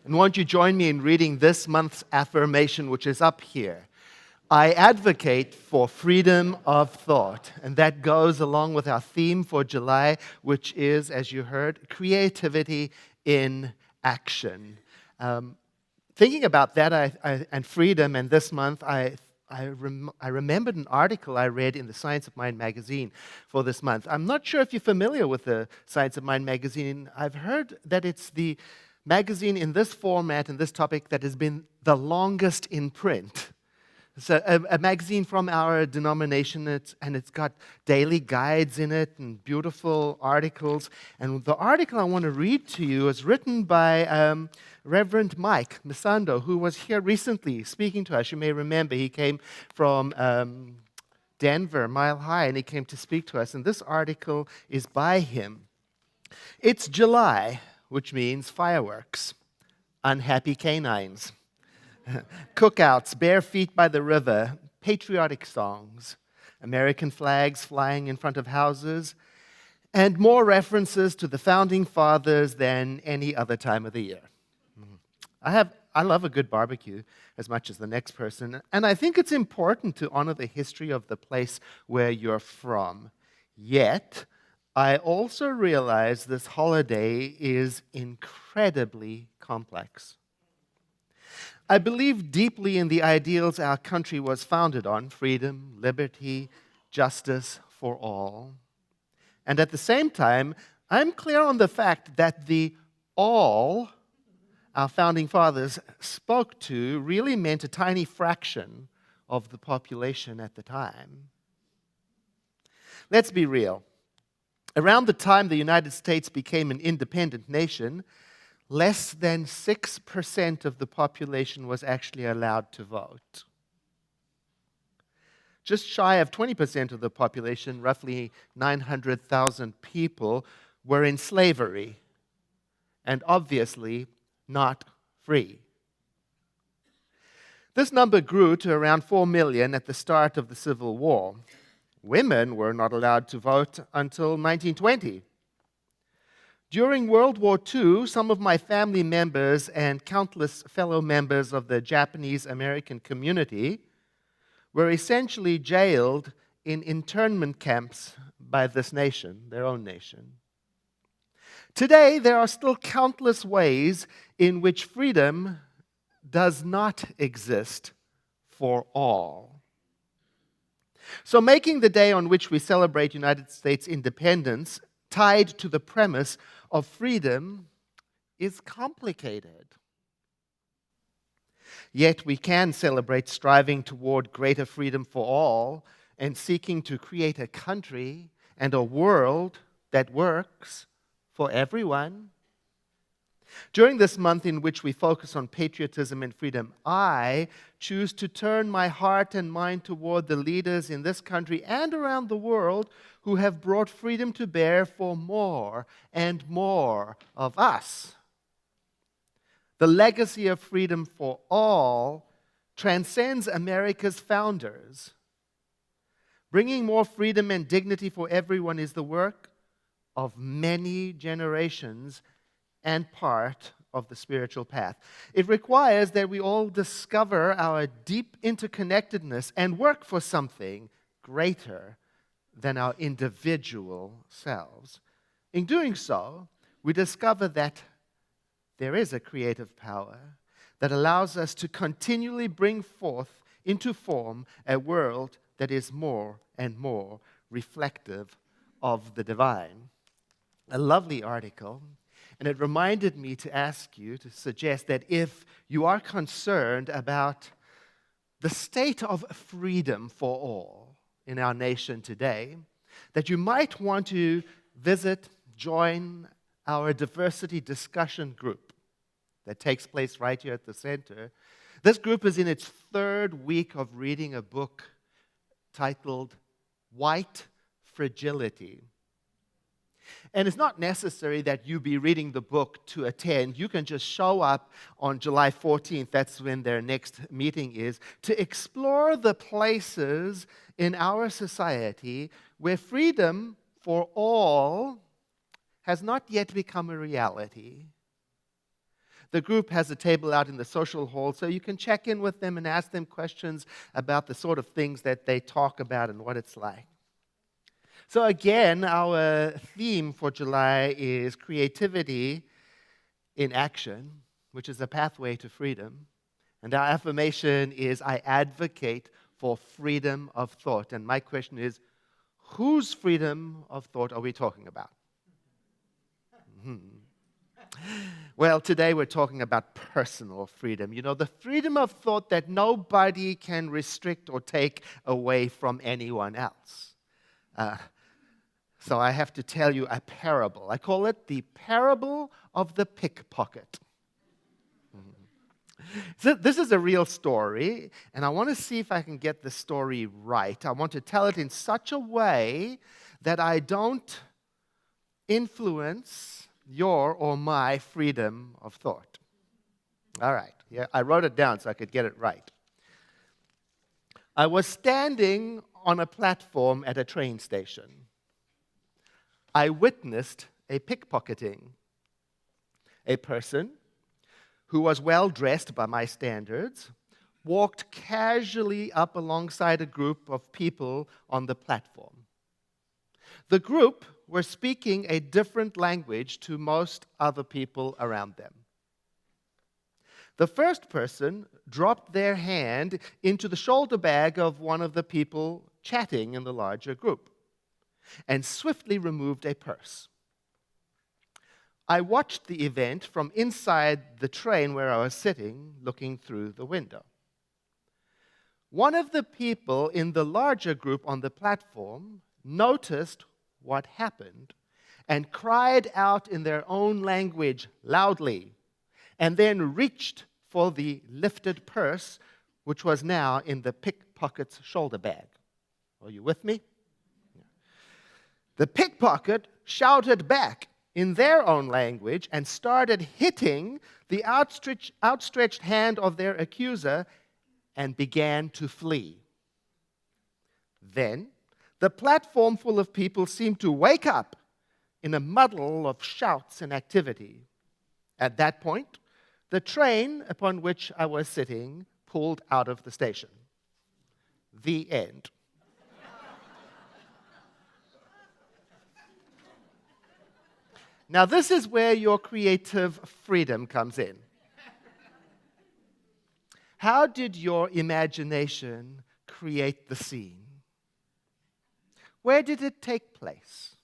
And won't you join me in reading this month's affirmation, which is up here? I advocate for freedom of thought. And that goes along with our theme for July, which is, as you heard, creativity in action. Thinking about that and freedom, and this month, I remembered an article I read in the Science of Mind magazine for this month. I'm not sure if you're familiar with the Science of Mind magazine. I've heard that it's the magazine in this format and this topic that has been the longest in print. It's a magazine from our denomination, and it's got daily guides in it and beautiful articles. And the article I want to read to you is written by Reverend Mike Misando, who was here recently speaking to us. You may remember he came from Denver, Mile High, and he came to speak to us. And this article is by him. It's July, which means fireworks, unhappy canines, cookouts, bare feet by the river, patriotic songs, American flags flying in front of houses, and more references to the founding fathers than any other time of the year. I love a good barbecue as much as the next person, and I think it's important to honor the history of the place where you're from. Yet, I also realize this holiday is incredibly complex. I believe deeply in the ideals our country was founded on: freedom, liberty, justice for all. And at the same time, I'm clear on the fact that the all our founding fathers spoke to really meant a tiny fraction of the population at the time. Let's be real. Around the time the United States became an independent nation, less than 6% of the population was actually allowed to vote. Just shy of 20% of the population, roughly 900,000 people, were in slavery, and obviously not free. This number grew to around 4 million at the start of the Civil War. Women were not allowed to vote until 1920. During World War II, some of my family members and countless fellow members of the Japanese American community were essentially jailed in internment camps by this nation, their own nation. Today, there are still countless ways in which freedom does not exist for all. So making the day on which we celebrate United States independence tied to the premise of freedom is complicated. Yet we can celebrate striving toward greater freedom for all and seeking to create a country and a world that works for everyone. During this month in which we focus on patriotism and freedom, I choose to turn my heart and mind toward the leaders in this country and around the world who have brought freedom to bear for more and more of us. The legacy of freedom for all transcends America's founders. Bringing more freedom and dignity for everyone is the work of many generations and part of the spiritual path. It requires that we all discover our deep interconnectedness and work for something greater than our individual selves. In doing so, we discover that there is a creative power that allows us to continually bring forth into form a world that is more and more reflective of the divine. A lovely article. And it reminded me to ask you, to suggest that if you are concerned about the state of freedom for all in our nation today, that you might want to join our diversity discussion group that takes place right here at the center. This group is in its third week of reading a book titled White Fragility. And it's not necessary that you be reading the book to attend. You can just show up on July 14th, that's when their next meeting is, to explore the places in our society where freedom for all has not yet become a reality. The group has a table out in the social hall, so you can check in with them and ask them questions about the sort of things that they talk about and what it's like. So again, our theme for July is creativity in action, which is a pathway to freedom. And our affirmation is, I advocate for freedom of thought. And my question is, whose freedom of thought are we talking about? Well, today we're talking about personal freedom. You know, the freedom of thought that nobody can restrict or take away from anyone else. So I have to tell you a parable. I call it the parable of the pickpocket. So this is a real story, and I want to see if I can get the story right. I want to tell it in such a way that I don't influence your or my freedom of thought. All right. Yeah, I wrote it down so I could get it right. I was standing on a platform at a train station. I witnessed a pickpocketing. A person who was well dressed by my standards walked casually up alongside a group of people on the platform. The group were speaking a different language to most other people around them. The first person dropped their hand into the shoulder bag of one of the people chatting in the larger group and swiftly removed a purse. I watched the event from inside the train where I was sitting, looking through the window. One of the people in the larger group on the platform noticed what happened and cried out in their own language loudly, and then reached for the lifted purse, which was now in the pickpocket's shoulder bag. Are you with me? The pickpocket shouted back in their own language and started hitting the outstretched hand of their accuser and began to flee. Then, the platform full of people seemed to wake up in a muddle of shouts and activity. At that point, the train upon which I was sitting pulled out of the station. The end. Now, this is where your creative freedom comes in. How did your imagination create the scene? Where did it take place?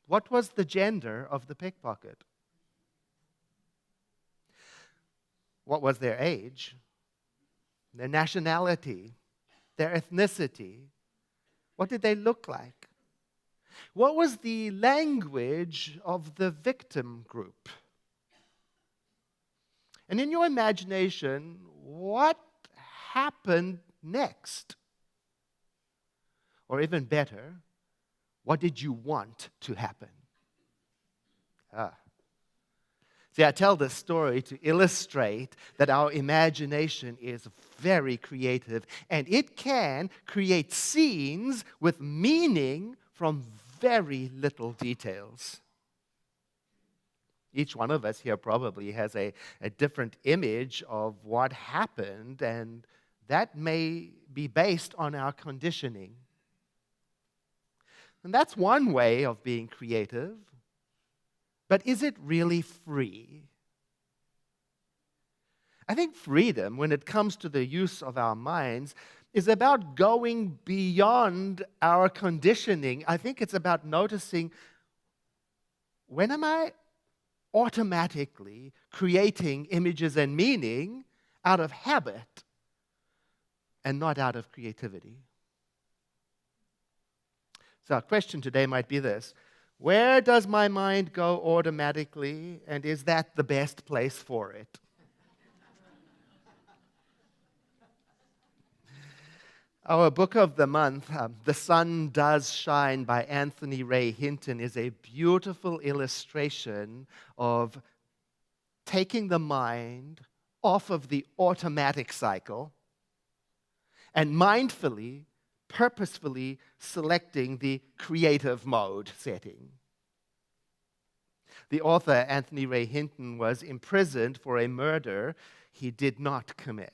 What was the gender of the pickpocket? What was their age, their nationality, their ethnicity? What did they look like? What was the language of the victim group? And in your imagination, what happened next? Or even better, what did you want to happen? See, I tell this story to illustrate that our imagination is very creative, and it can create scenes with meaning from very little details. Each one of us here probably has a different image of what happened, and that may be based on our conditioning. And that's one way of being creative. But is it really free? I think freedom, when it comes to the use of our minds, is about going beyond our conditioning. I think it's about noticing, when am I automatically creating images and meaning out of habit and not out of creativity? So our question today might be this: where does my mind go automatically, and is that the best place for it? Our book of the month, The Sun Does Shine by Anthony Ray Hinton, is a beautiful illustration of taking the mind off of the automatic cycle and mindfully, purposefully selecting the creative mode setting. The author, Anthony Ray Hinton, was imprisoned for a murder he did not commit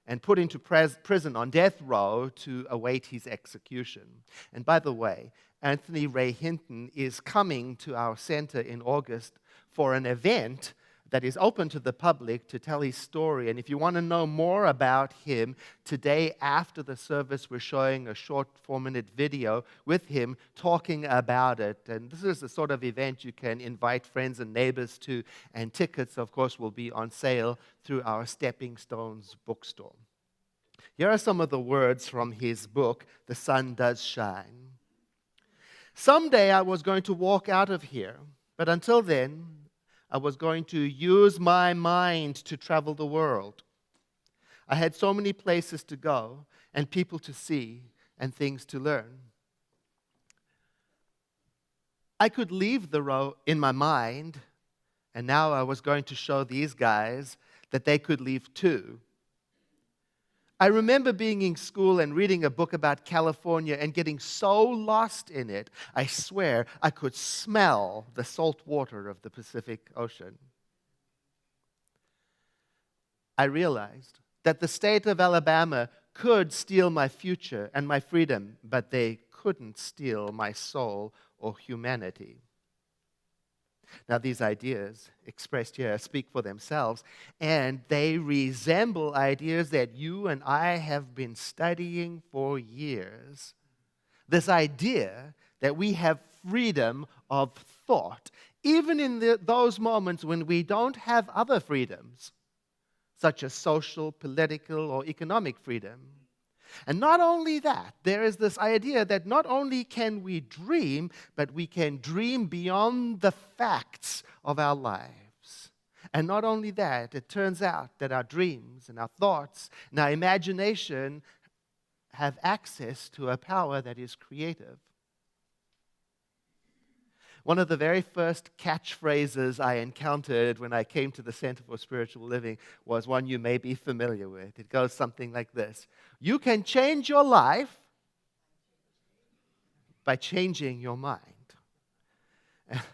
and put into prison on death row to await his execution. And by the way, Anthony Ray Hinton is coming to our center in August for an event that is open to the public to tell his story. And if you want to know more about him, today after the service, we're showing a short 4-minute video with him talking about it. And this is the sort of event you can invite friends and neighbors to. And tickets, of course, will be on sale through our Stepping Stones bookstore. Here are some of the words from his book, The Sun Does Shine. Someday I was going to walk out of here, but until then, I was going to use my mind to travel the world. I had so many places to go and people to see and things to learn. I could leave the row in my mind, and now I was going to show these guys that they could leave too. I remember being in school and reading a book about California and getting so lost in it, I swear I could smell the salt water of the Pacific Ocean. I realized that the state of Alabama could steal my future and my freedom, but they couldn't steal my soul or humanity. Now, these ideas expressed here speak for themselves, and they resemble ideas that you and I have been studying for years. This idea that we have freedom of thought, even in those moments when we don't have other freedoms, such as social, political, or economic freedom. And not only that, there is this idea that not only can we dream, but we can dream beyond the facts of our lives. And not only that, it turns out that our dreams and our thoughts and our imagination have access to a power that is creative. One of the very first catchphrases I encountered when I came to the Center for Spiritual Living was one you may be familiar with. It goes something like this: you can change your life by changing your mind.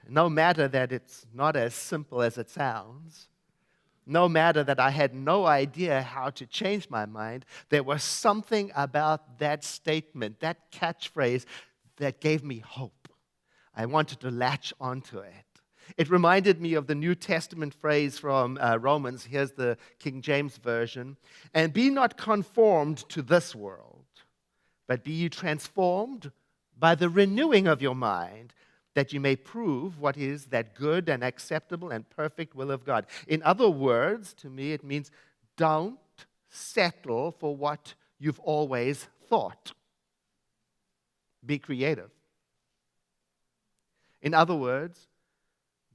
No matter that it's not as simple as it sounds, no matter that I had no idea how to change my mind, there was something about that statement, that catchphrase, that gave me hope. I wanted to latch onto it. It reminded me of the New Testament phrase from Romans. Here's the King James Version. And be not conformed to this world, but be ye transformed by the renewing of your mind, that you may prove what is that good and acceptable and perfect will of God. In other words, to me, it means don't settle for what you've always thought. Be creative. In other words,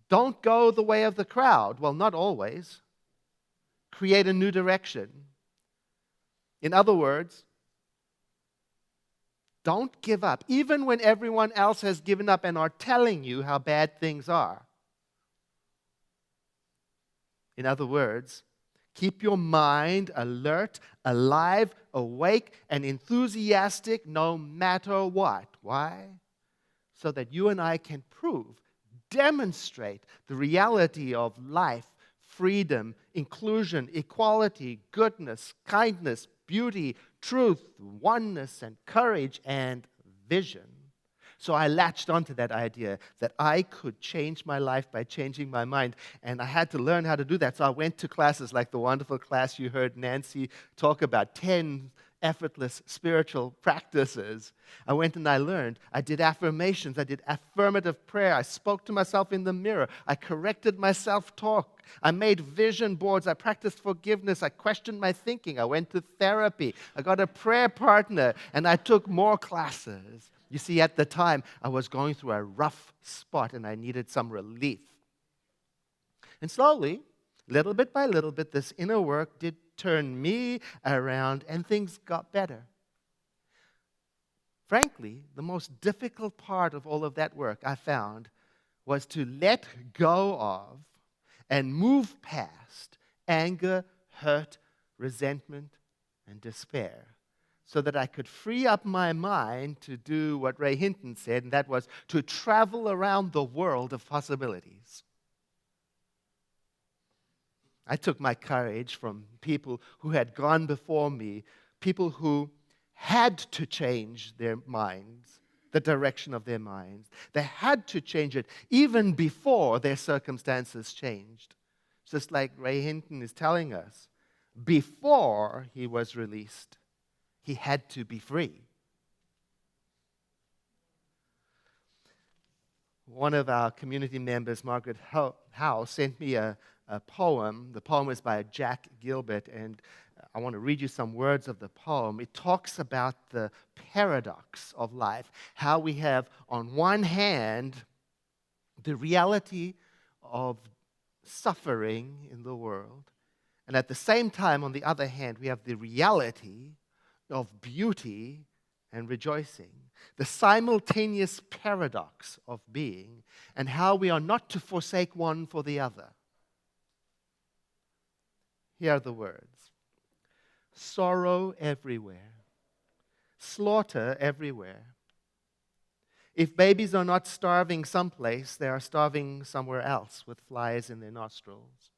don't go the way of the crowd. Well, not always. Create a new direction. In other words, don't give up, even when everyone else has given up and are telling you how bad things are. In other words, keep your mind alert, alive, awake, and enthusiastic no matter what. Why? So that you and I can demonstrate the reality of life, freedom, inclusion, equality, goodness, kindness, beauty, truth, oneness, and courage, and vision. So I latched onto that idea that I could change my life by changing my mind, and I had to learn how to do that. So I went to classes like the wonderful class you heard Nancy talk about, 10 effortless spiritual practices. I went and I learned. I did affirmations. I did affirmative prayer. I spoke to myself in the mirror. I corrected my self-talk. I made vision boards. I practiced forgiveness. I questioned my thinking. I went to therapy. I got a prayer partner, and I took more classes. You see, at the time, I was going through a rough spot, and I needed some relief. And slowly, little bit by little bit, this inner work did turn me around, and things got better. Frankly, the most difficult part of all of that work I found was to let go of and move past anger, hurt, resentment, and despair. so that I could free up my mind to do what Ray Hinton said, and that was to travel around the world of possibilities. I took my courage from people who had gone before me, people who had to change their minds, the direction of their minds. They had to change it even before their circumstances changed. Just like Ray Hinton is telling us, before he was released, he had to be free. One of our community members, Margaret Howe, sent me a poem. The poem is by Jack Gilbert, and I want to read you some words of the poem. It talks about the paradox of life, how we have, on one hand, the reality of suffering in the world, and at the same time, on the other hand, we have the reality of beauty and rejoicing, the simultaneous paradox of being, and how we are not to forsake one for the other. Here are the words: sorrow everywhere, slaughter everywhere. If babies are not starving someplace, they are starving somewhere else with flies in their nostrils.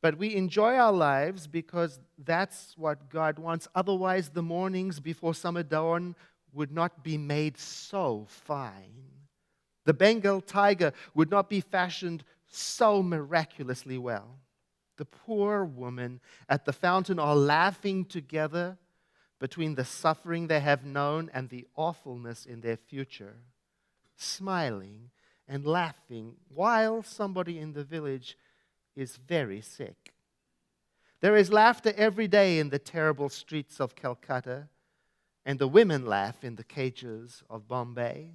But we enjoy our lives because that's what God wants. Otherwise, the mornings before summer dawn would not be made so fine. The Bengal tiger would not be fashioned so miraculously well. The poor woman at the fountain are laughing together between the suffering they have known and the awfulness in their future, smiling and laughing while somebody in the village is very sick. There is laughter every day in the terrible streets of Calcutta, and the women laugh in the cages of Bombay.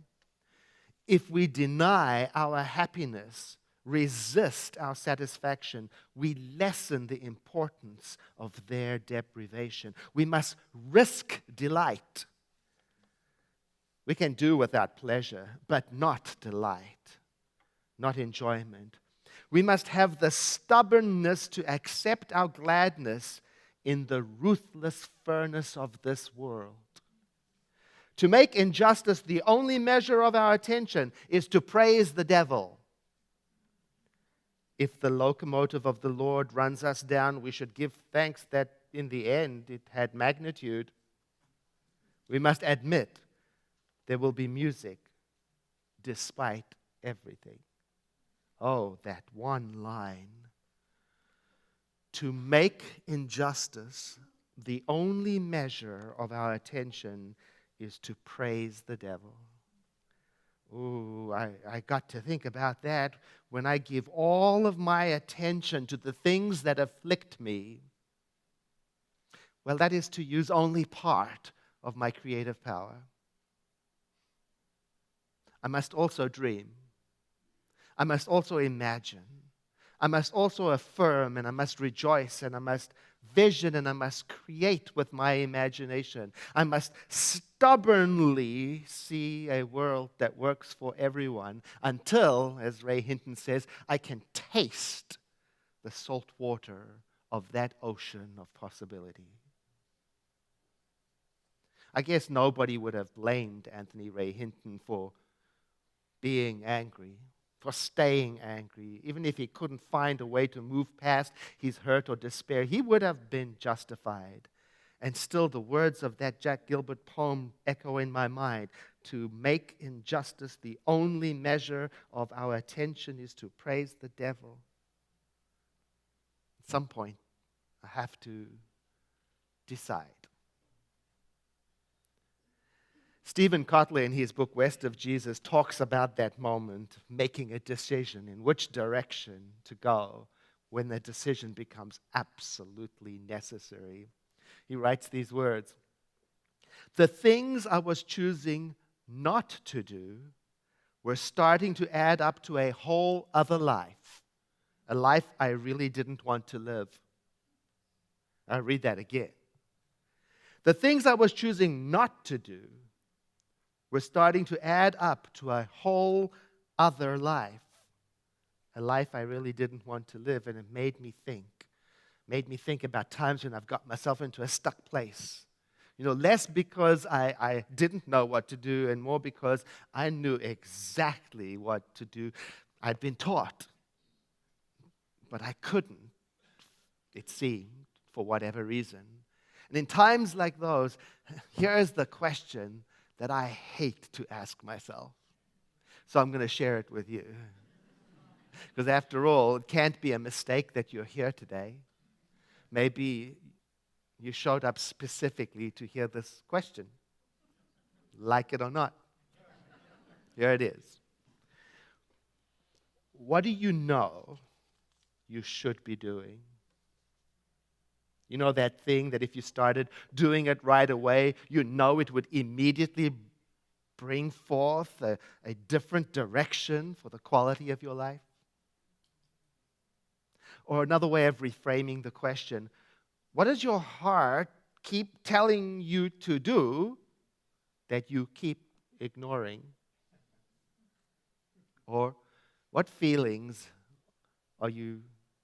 If we deny our happiness, resist our satisfaction, we lessen the importance of their deprivation. We must risk delight. We can do without pleasure, but not delight, not enjoyment. We must have the stubbornness to accept our gladness in the ruthless furnace of this world. To make injustice the only measure of our attention is to praise the devil. If the locomotive of the Lord runs us down, we should give thanks that in the end it had magnitude. We must admit there will be music despite everything. Oh, that one line. To make injustice the only measure of our attention is to praise the devil. Ooh, I got to think about that when I give all of my attention to the things that afflict me. Well, that is to use only part of my creative power. I must also dream. I must also imagine. I must also affirm, and I must rejoice, and I must vision, and I must create with my imagination. I must stubbornly see a world that works for everyone until, as Ray Hinton says, I can taste the salt water of that ocean of possibility. I guess nobody would have blamed Anthony Ray Hinton for being angry, for staying angry. Even if he couldn't find a way to move past his hurt or despair, he would have been justified. And still the words of that Jack Gilbert poem echo in my mind. To make injustice the only measure of our attention is to praise the devil. At some point, I have to decide. Stephen Kotler, in his book West of Jesus, talks about that moment, making a decision in which direction to go when the decision becomes absolutely necessary. He writes these words: the things I was choosing not to do were starting to add up to a whole other life, a life I really didn't want to live. I'll read that again. The things I was choosing not to do were starting to add up to a whole other life, a life I really didn't want to live, and it made me think about times when I've got myself into a stuck place, Less because I didn't know what to do and more because I knew exactly what to do. I'd been taught, but I couldn't, it seemed, for whatever reason. And in times like those, here's the question that I hate to ask myself. So I'm going to share it with you. Because after all, it can't be a mistake that you're here today. Maybe you showed up specifically to hear this question, like it or not. Here it is. What do you know you should be doing? You know that thing that if you started doing it right away, you know it would immediately bring forth a different direction for the quality of your life? Or another way of reframing the question, what does your heart keep telling you to do that you keep ignoring? Or what feelings are you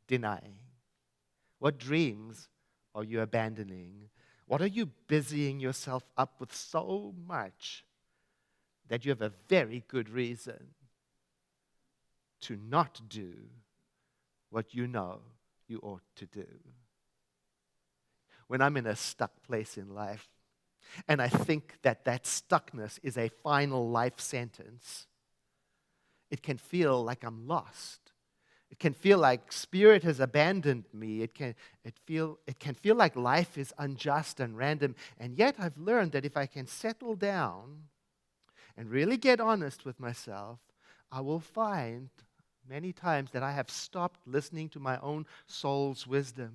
denying? What dreams are you abandoning? What are you busying yourself up with so much that you have a very good reason to not do what you know you ought to do? When I'm in a stuck place in life, and I think that stuckness is a final life sentence, it can feel like I'm lost. It can feel like spirit has abandoned me. It can feel like life is unjust and random. And yet I've learned that if I can settle down and really get honest with myself, I will find many times that I have stopped listening to my own soul's wisdom.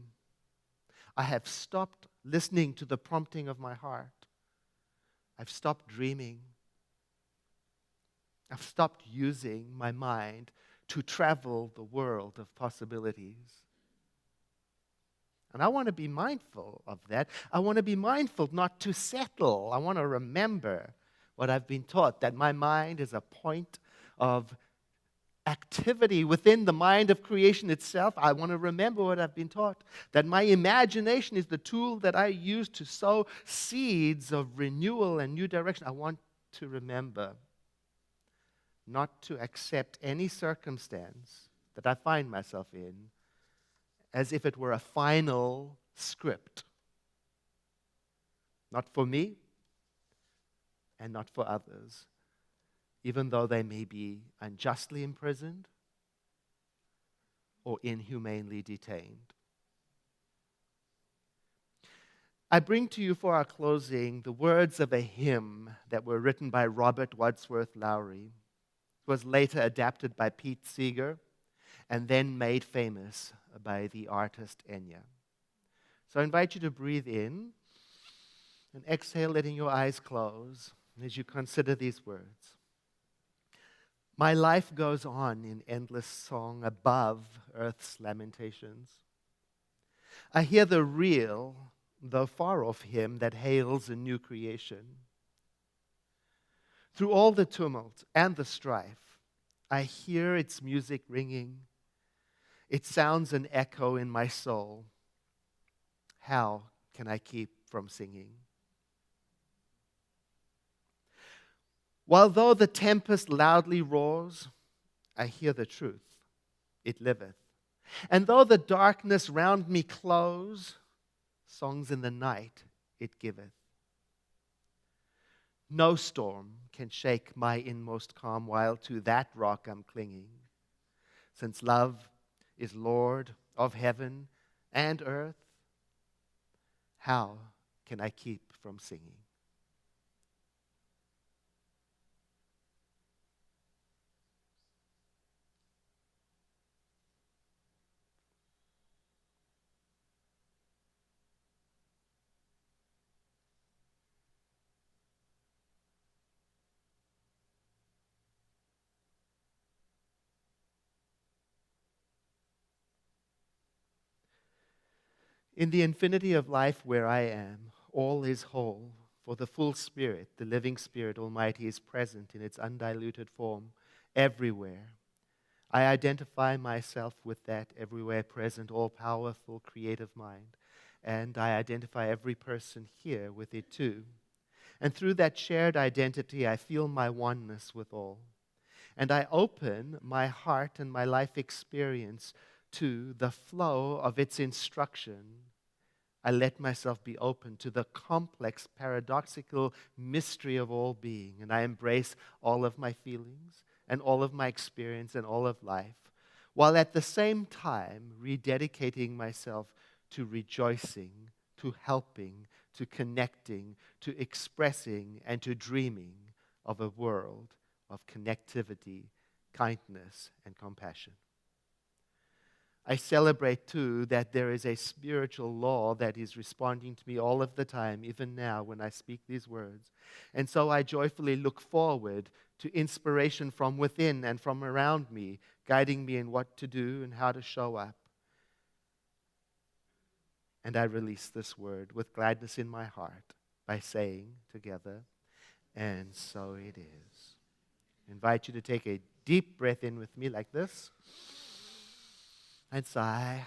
I have stopped listening to the prompting of my heart. I've stopped dreaming. I've stopped using my mind to travel the world of possibilities. And I want to be mindful of that. I want to be mindful not to settle. I want to remember what I've been taught, that my mind is a point of activity within the mind of creation itself. I want to remember what I've been taught, that my imagination is the tool that I use to sow seeds of renewal and new direction. I want to remember not to accept any circumstance that I find myself in as if it were a final script, not for me and not for others, even though they may be unjustly imprisoned or inhumanely detained. I bring to you for our closing the words of a hymn that were written by Robert Wadsworth Lowry. It was later adapted by Pete Seeger and then made famous by the artist Enya. So I invite you to breathe in and exhale, letting your eyes close as you consider these words. My life goes on in endless song above earth's lamentations. I hear the real, though far off hymn that hails a new creation. Through all the tumult and the strife, I hear its music ringing. It sounds an echo in my soul. How can I keep from singing? While though the tempest loudly roars, I hear the truth, it liveth. And though the darkness round me close, songs in the night it giveth. No storm can shake my inmost calm, while to that rock I'm clinging. Since love is Lord of heaven and earth, how can I keep from singing? In the infinity of life where I am, all is whole, for the full Spirit, the living Spirit Almighty, is present in its undiluted form everywhere. I identify myself with that everywhere present, all-powerful, creative mind. and I identify every person here with it too. And through that shared identity, I feel my oneness with all. And I open my heart and my life experience to the flow of its instruction. I let myself be open to the complex, paradoxical mystery of all being, and I embrace all of my feelings and all of my experience and all of life, while at the same time rededicating myself to rejoicing, to helping, to connecting, to expressing, and to dreaming of a world of connectivity, kindness, and compassion. I celebrate too that there is a spiritual law that is responding to me all of the time, even now when I speak these words. And so I joyfully look forward to inspiration from within and from around me, guiding me in what to do and how to show up. And I release this word with gladness in my heart by saying together, and so it is. I invite you to take a deep breath in with me like this and sigh.